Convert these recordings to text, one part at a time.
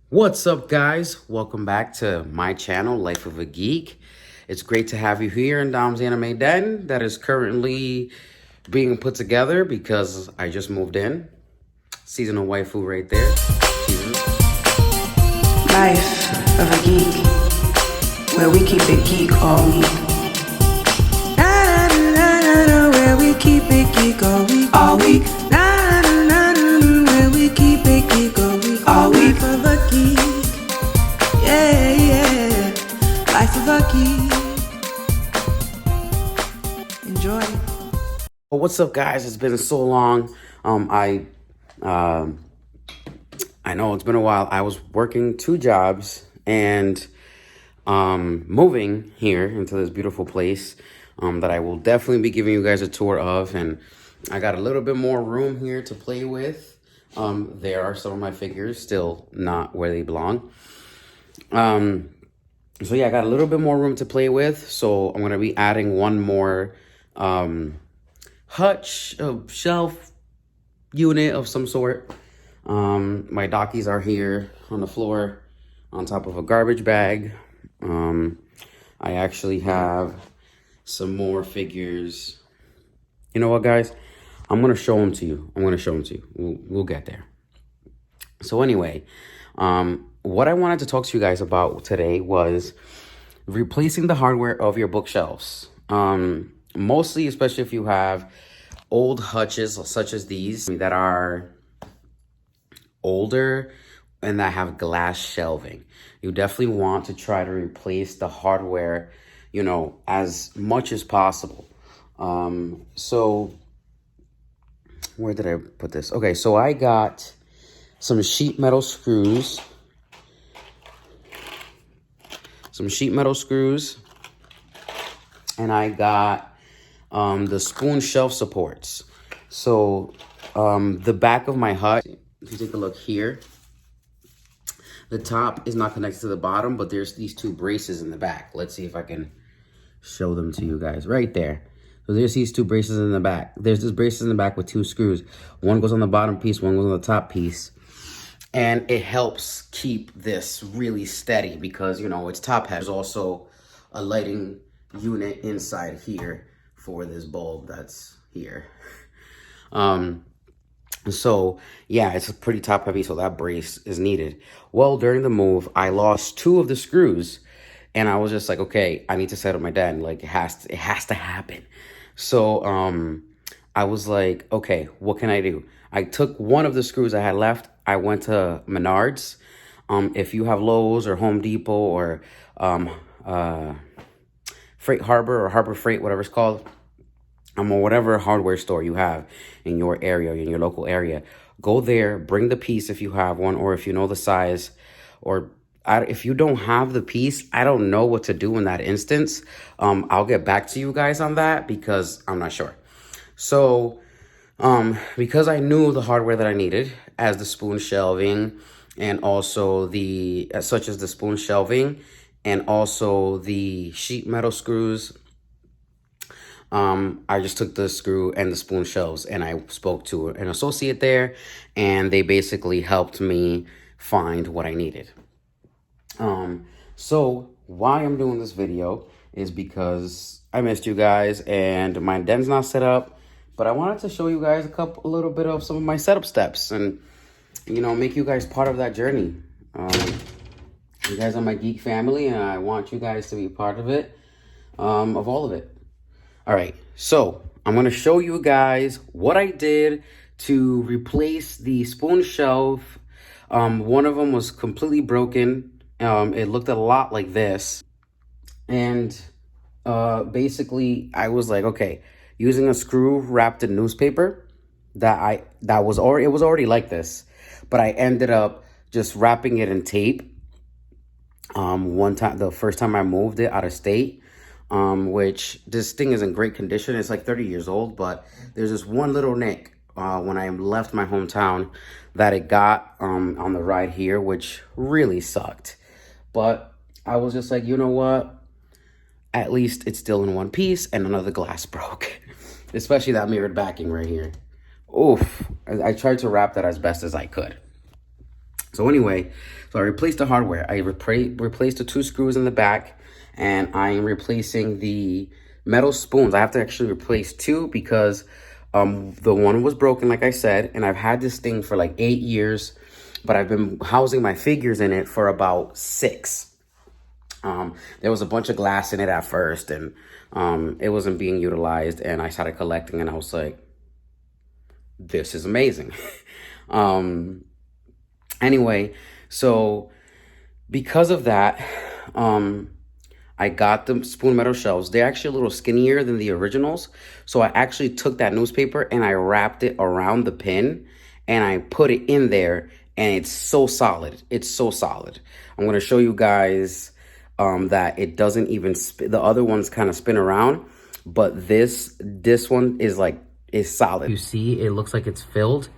What's up, guys? Welcome back to my channel, Life of a Geek. It's great to have you here in Dom's Anime Den that is currently being put together because I just moved in. Seasonal waifu right there. Life of a geek, where we keep it geek all week. Where we keep it geek all week. Where we keep it geek all week. Life of a geek, yeah, yeah. Life of a geek. Enjoy. Well, what's up, guys? It's been so long. I know it's been a while. I was working 2 jobs and moving here into this beautiful place that I will definitely be giving you guys a tour of. And I got a little bit more room here to play with. There are some of my figures still not where they belong. So yeah, I got a little bit more room to play with. So I'm going to be adding one more hutch shelf unit of some sort. My dockies are here on the floor on top of a garbage bag. I actually have some more figures. You know what, guys? I'm going to show them to you. We'll get there. So anyway, what I wanted to talk to you guys about today was replacing the hardware of your bookshelves. Mostly, especially if you have old hutches such as these that are older and that have glass shelving. You definitely want to try to replace the hardware, you know, as much as possible. So where did I put this? Okay, so I got some sheet metal screws. And I got the spoon shelf supports. So the back of my hut, if you take a look here, the top is not connected to the bottom, but there's these 2 braces in the back. Let's see if I can show them to you guys right there. So there's these 2 braces in the back. There's this braces in the back with 2 screws. One goes on the bottom piece, one goes on the top piece. And it helps keep this really steady because, you know, it's top heavy. There's also a lighting unit inside here for this bulb that's here. So yeah, it's pretty top heavy, so that brace is needed. Well, during the move, I lost 2 of the screws, and I was just like, okay, I need to settle my dad. Like it has to happen. So I was like, okay, what can I do? I took one of the screws I had left. I went to Menards. If you have Lowe's or Home Depot or Freight Harbor or Harbor Freight, whatever it's called, or whatever hardware store you have in your area, in your local area, go there, bring the piece if you have one, or if you know the size, or if you don't have the piece, I don't know what to do in that instance. I'll get back to you guys on that because I'm not sure. So because I knew the hardware that I needed as the spoon shelving and also such as the spoon shelving and also the sheet metal screws, I just took the screw and the spoon shelves and I spoke to an associate there, and they basically helped me find what I needed. So why I'm doing this video is because I missed you guys and my den's not set up, but I wanted to show you guys a little bit of some of my setup steps and, you know, make you guys part of that journey. You guys are my geek family and I want you guys to be part of it, of all of it. All right, so I'm going to show you guys what I did to replace the spoon shelf. One of them was completely broken. It looked a lot like this. And basically, I was like, okay, using a screw wrapped in newspaper, it was already like this. But I ended up just wrapping it in tape. The first time I moved it out of state. Which this thing is in great condition. It's like 30 years old, but there's this one little nick when I left my hometown that it got on the ride here, which really sucked. But I was just like, you know what? At least it's still in one piece and none of the glass broke. Especially that mirrored backing right here. Oof. I tried to wrap that as best as I could. So anyway, so I replaced the hardware. I replaced the 2 screws in the back, and I am replacing the metal spoons. I have to actually replace 2 because the one was broken, like I said, and I've had this thing for like 8 years, but I've been housing my figures in it for about 6. There was a bunch of glass in it at first, and it wasn't being utilized, and I started collecting, and I was like, this is amazing. Anyway, so because of that, I got the spoon metal shelves. They're actually a little skinnier than the originals. So I actually took that newspaper and I wrapped it around the pin and I put it in there, and it's so solid. It's so solid. I'm going to show you guys that it doesn't even spin. The other ones kind of spin around, but this one is solid. You see, it looks like it's filled.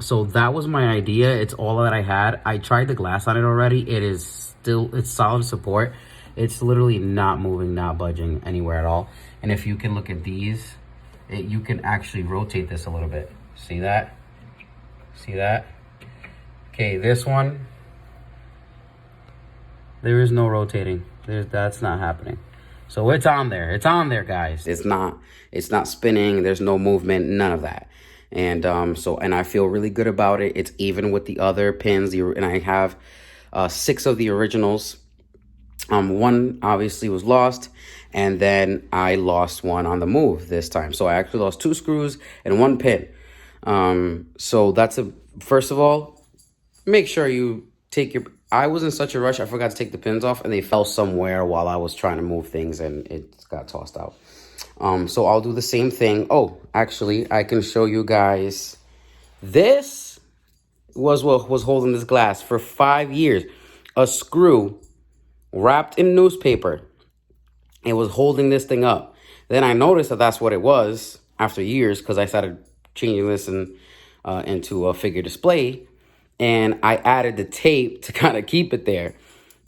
So that was my idea. It's all that I had. I tried the glass on it already. It's solid support. It's literally not moving, not budging anywhere at all. And if you can look at these, you can actually rotate this a little bit. See that? See that? Okay, this one, there is no rotating. That's not happening. So it's on there. It's on there, guys. It's not spinning. There's no movement, none of that. And and I feel really good about it. It's even with the other pins, and I have 6 of the originals. One obviously was lost, and then I lost one on the move this time. So I actually lost 2 screws and 1 pin. So first of all, make sure you take I was in such a rush, I forgot to take the pins off, and they fell somewhere while I was trying to move things, and it got tossed out. So I'll do the same thing. Oh, actually, I can show you guys. This was what was holding this glass for 5 years. A screw wrapped in newspaper. It was holding this thing up. Then I noticed that that's what it was after years, because I started changing this into a figure display. And I added the tape to kind of keep it there.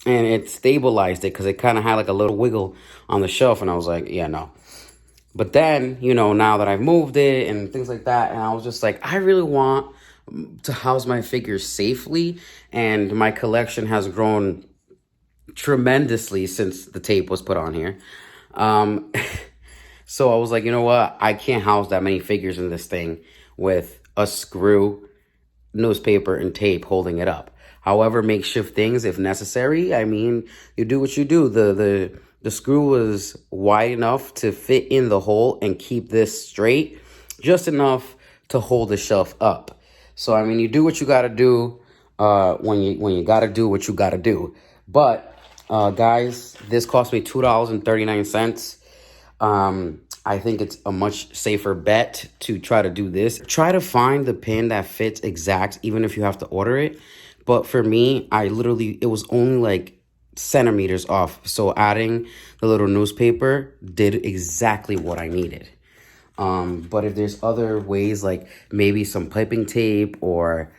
And it stabilized it because it kind of had like a little wiggle on the shelf. And I was like, yeah, no. But then, now that I've moved it and things like that, and I was just like, I really want to house my figures safely. And my collection has grown tremendously since the tape was put on here. So I was like, you know what? I can't house that many figures in this thing with a screw, newspaper, and tape holding it up. However, makeshift things if necessary. I mean, you do what you do. The screw was wide enough to fit in the hole and keep this straight, just enough to hold the shelf up. So I mean, you do what you got to do when you got to do what you got to do. But guys, this cost me $2.39. I think it's a much safer bet to try to do this. Try to find the pin that fits exact, even if you have to order it. But for me, it was only like centimeters off. So adding the little newspaper did exactly what I needed. But if there's other ways, like maybe some piping tape or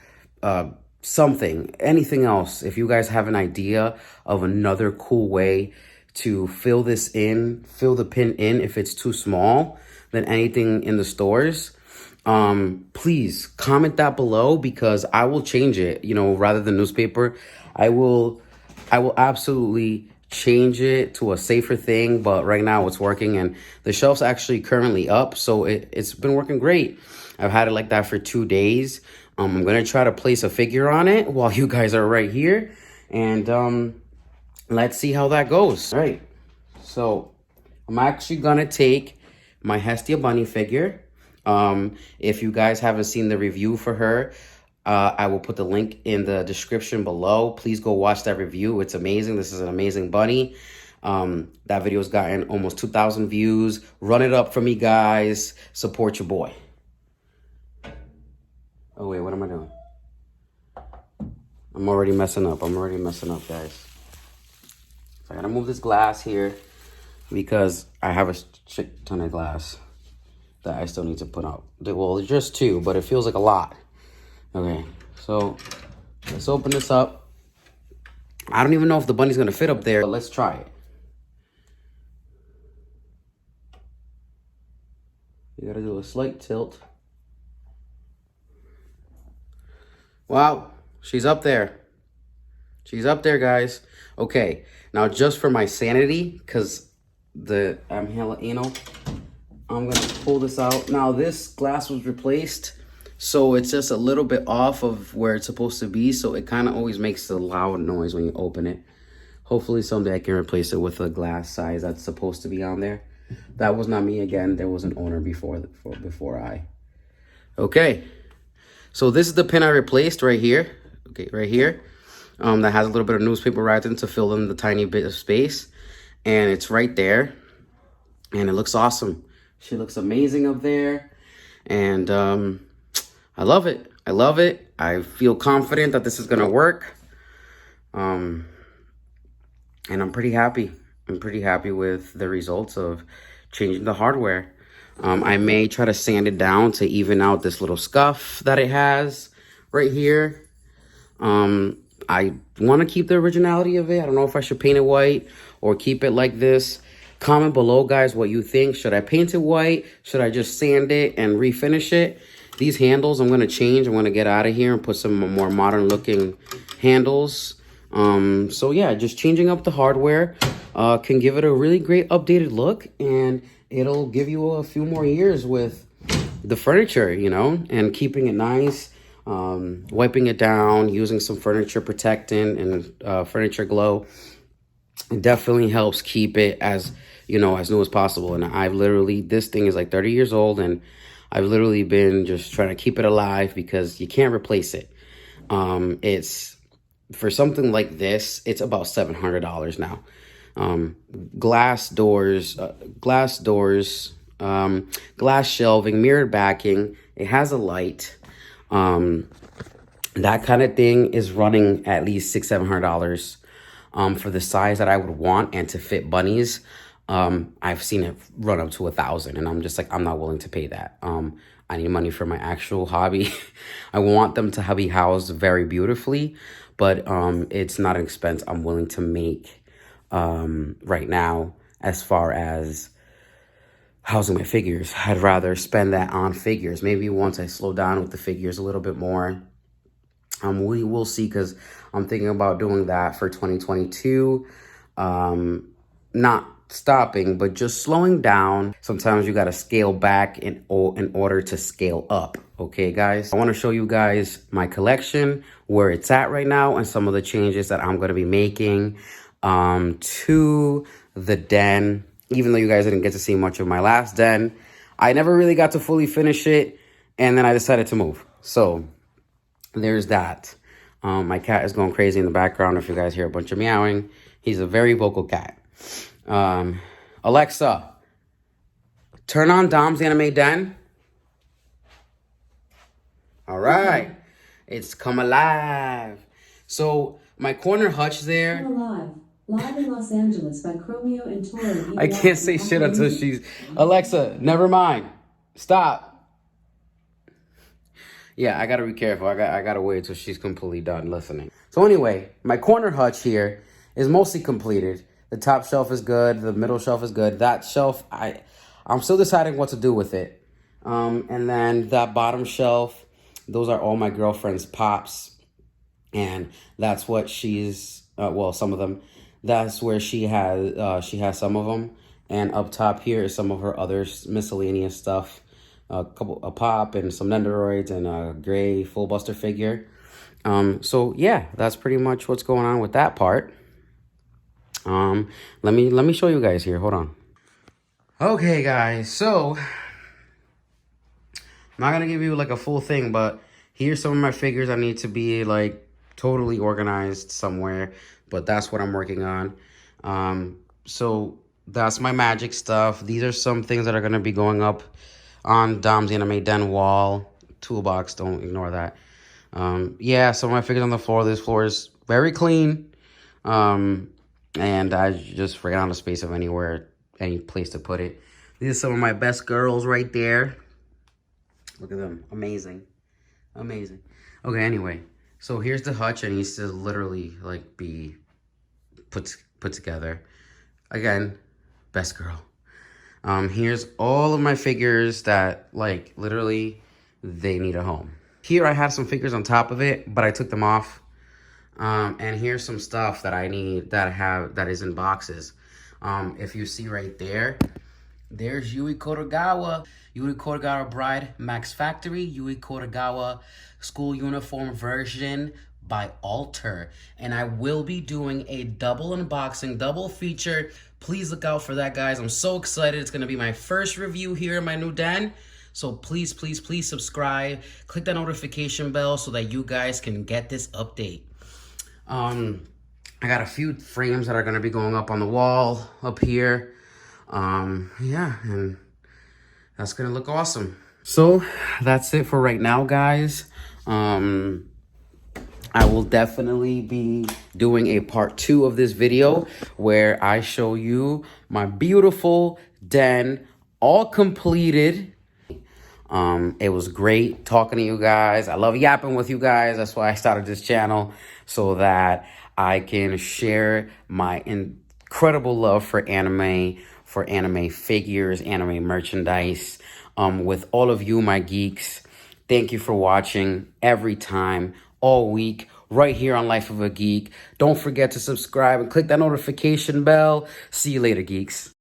something, anything else, if you guys have an idea of another cool way to fill the pin in if it's too small than anything in the stores, please comment that below, because I will change it. Rather than newspaper, I will absolutely change it to a safer thing. But right now it's working, and the shelf's actually currently up, so it's been working great. I've had it like that for 2 days. I'm gonna try to place a figure on it while you guys are right here, and let's see how that goes. All right, so I'm actually gonna take my Hestia Bunny figure. If you guys haven't seen the review for her, I will put the link in the description below. Please go watch that review. It's amazing. This is an amazing bunny. That video's gotten almost 2,000 views. Run it up for me, guys. Support your boy. Oh, wait, what am I doing? I'm already messing up, guys. So I gotta move this glass here because I have a shit ton of glass that I still need to put out. Well, just 2, but it feels like a lot. Okay, so let's open this up. I don't even know if the bunny's gonna fit up there, but let's try it. You gotta do a slight tilt. Wow, She's up there. She's up there, guys. Okay, now just for my sanity, because I'm hella anal, I'm gonna pull this out. Now this glass was replaced, so it's just a little bit off of where it's supposed to be, so it kind of always makes a loud noise when you open it. Hopefully someday I can replace it with a glass size that's supposed to be on there. That was not me again. There was an owner before I. Okay, so this is the pin I replaced right here. Okay, right here. That has a little bit of newspaper wrapped to fill in the tiny bit of space. And it's right there. And it looks awesome. She looks amazing up there. And I love it. I love it. I feel confident that this is going to work. And I'm pretty happy. I'm pretty happy with the results of changing the hardware. I may try to sand it down to even out this little scuff that it has right here. I want to keep the originality of it. I don't know if I should paint it white or keep it like this. Comment below, guys, what you think. Should I paint it white? Should I just sand it and refinish it? These handles I'm going to change. I'm going to get out of here and put some more modern looking handles. So yeah, just changing up the hardware can give it a really great updated look, and it'll give you a few more years with the furniture, you know, and keeping it nice. Wiping it down, using some furniture protectant and furniture glow. It definitely helps keep it as, you know, as new as possible. And I've literally, this thing is like 30 years old, and I've literally been just trying to keep it alive because you can't replace it. It's, for something like this, it's about $700 now. Glass doors, glass shelving, mirrored backing. It has a light. That kind of thing is running at least $600-700 for the size that I would want and to fit bunnies. I've seen it run up to $1,000, and I'm just like, I'm not willing to pay that. I need money for my actual hobby. I want them to be housed very beautifully, but it's not an expense I'm willing to make right now as far as housing my figures. I'd rather spend that on figures. Maybe once I slow down with the figures a little bit more. We will see, because I'm thinking about doing that for 2022. Not stopping, but just slowing down. Sometimes you got to scale back in order to scale up. Okay, guys? I want to show you guys my collection, where it's at right now, and some of the changes that I'm going to be making to the den. Even though you guys didn't get to see much of my last den, I never really got to fully finish it, and then I decided to move. So there's that. My cat is going crazy in the background. If you guys hear a bunch of meowing, he's a very vocal cat. Alexa, turn on Dom's Anime Den. All right, it's come alive. So my corner hutch there. Come alive. Live in Los Angeles by Chromeo and Toro. I can't say shit until she's... Alexa, never mind. Stop. Yeah, I gotta be careful. I gotta wait till she's completely done listening. So anyway, my corner hutch here is mostly completed. The top shelf is good. The middle shelf is good. That shelf, I'm still deciding what to do with it. And then that bottom shelf, those are all my girlfriend's pops. And that's what she's... well, some of them. That's where she has some of them. And up top here is some of her other miscellaneous stuff. A pop and some Nendoroids and a gray full buster figure. So yeah, that's pretty much what's going on with that part. Let me show you guys here. Hold on. Okay, guys. So I'm not gonna give you like a full thing, but here's some of my figures I need to be like totally organized somewhere. But that's what I'm working on. So that's my magic stuff. These are some things that are gonna be going up on Dom's Anime Den wall. Toolbox, don't ignore that. Yeah, some of my figures on the floor. This floor is very clean. And I just ran out of space of any place to put it. These are some of my best girls right there. Look at them. Amazing. Amazing. Okay, anyway. So here's the hutch, and he's to literally like be put together. Again, best girl. Here's all of my figures that, like, literally, they need a home. Here I had some figures on top of it, but I took them off. And here's some stuff that I need that is in boxes. If you see right there, there's Yui Kotogawa. Yui Kotogawa Bride Max Factory. Yui Kotogawa school uniform version by Alter. And I will be doing a double unboxing, double feature. Please look out for that, guys. I'm so excited. It's going to be my first review here in my new den. So please, please, please subscribe. Click that notification bell so that you guys can get this update. I got a few frames that are going to be going up on the wall up here. Yeah, and that's going to look awesome. So that's it for right now, guys. I will definitely be doing a part 2 of this video where I show you my beautiful den all completed. It was great talking to you guys. I love yapping with you guys. That's why I started this channel, so that I can share my incredible love for anime figures, anime merchandise, with all of you, my geeks. Thank you for watching every time, all week, right here on Life of a Geek. Don't forget to subscribe and click that notification bell. See you later, geeks.